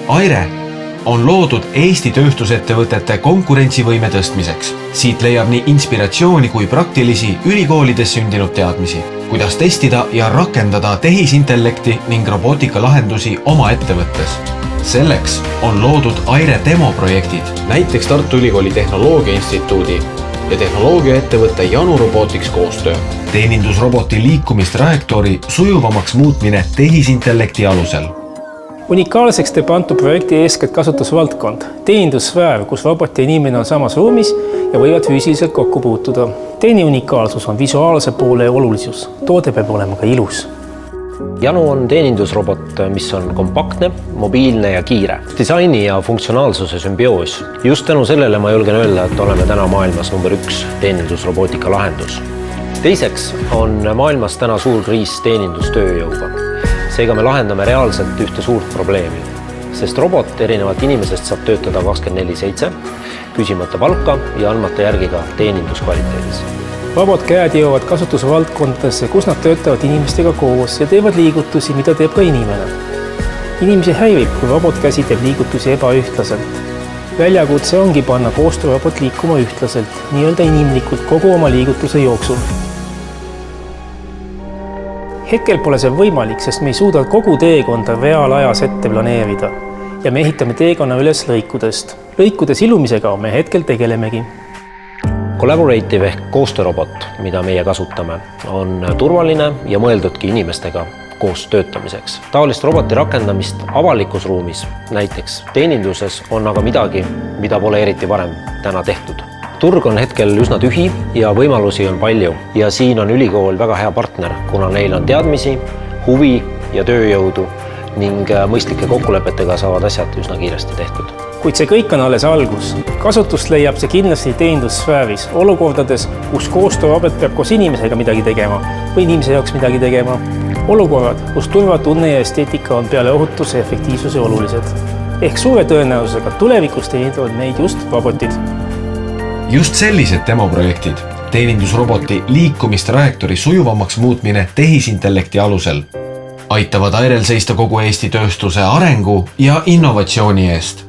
AIRE on loodud Eesti tööstusettevõtete konkurentsivõime tõstmiseks. Siit leiab nii inspiratsiooni kui praktilisi ülikoolides sündinud teadmisi, kuidas testida ja rakendada tehisintellekti ning robootikalahendusi oma ettevõttes. Selleks on loodud AIRE demoprojektid, näiteks Tartu Ülikooli Tehnoloogia Instituudi ja tehnoloogiaettevõtte Janu Robotics koostöö. Teenindusroboti liikumistrajektoori sujuvamaks muutmine tehisintellekti alusel. Unikaalseks teeb antud projekti eeskätt kasutusvaldkond, teenindussfäär, kus robot ja inimene on samas ruumis ja võivad füüsiliselt kokku puutuda. Teine unikaalsus on visuaalse poole olulisus. Toode peab olema ka ilus. Janu on teenindusrobot, mis on kompaktne, mobiilne ja kiire. Disaini ja funktsionaalsuse sümbioos. Just tänu sellele ma julgen öelda, et oleme täna maailmas number 1 teenindusrobootika lahendus. Teiseks on maailmas täna suur kriis teenindustööjõuga. Seega me lahendame reaalselt ühte suurt probleemi, sest robot erinevalt inimesest saab töötada 24/7, küsimata palka ja andmata järgi ka teeninduskvaliteedis. Robotkäed jõuavad kasutusvaldkondadesse, kus nad töötavad inimestega koos ja teevad liigutusi, mida teeb ka inimene. Inimesi häirib, kui robotkäsi teeb liigutusi ebaühtlaselt. Väljakutse ongi panna koostöörobot liikuma ühtlaselt, nii-öelda inimlikult kogu oma liigutuse jooksul. Hetkel pole see võimalik, sest me ei suuda kogu teekonda reaalajas ette planeerida ja me ehitame teekonna üles lõikudest. Lõikude silumisega me hetkel tegelemegi. Collaborative ehk koostöörobot, mida meie kasutame, on turvaline ja mõeldudki inimestega koos töötamiseks. Taolist roboti rakendamist avalikus ruumis, näiteks teeninduses, on aga midagi, mida pole eriti varem täna tehtud. Turg on hetkel üsna tühi ja võimalusi on palju ja siin on ülikool väga hea partner, kuna neil on teadmisi, huvi ja tööjõudu ning mõistlike kokkulepetega saavad asjad üsna kiiresti tehtud. Kuid see kõik on alles algus. Kasutust leiab see kindlasti teenindussfääris, olukordades, kus koostöörobot peab koos inimesega midagi tegema või inimese jaoks midagi tegema. Olukorrad, kus turvatunne ja esteetika on peale ohutuse ja efektiivsuse olulised. Ehk suure tõenäosusega tulevikus teenindavad meid just robotid. Just sellised demoprojektid, teenindusroboti liikumistrajektoori sujuvamaks muutmine tehisintellekti alusel, aitavad AIREL seista kogu Eesti tööstuse arengu ja innovatsiooni eest.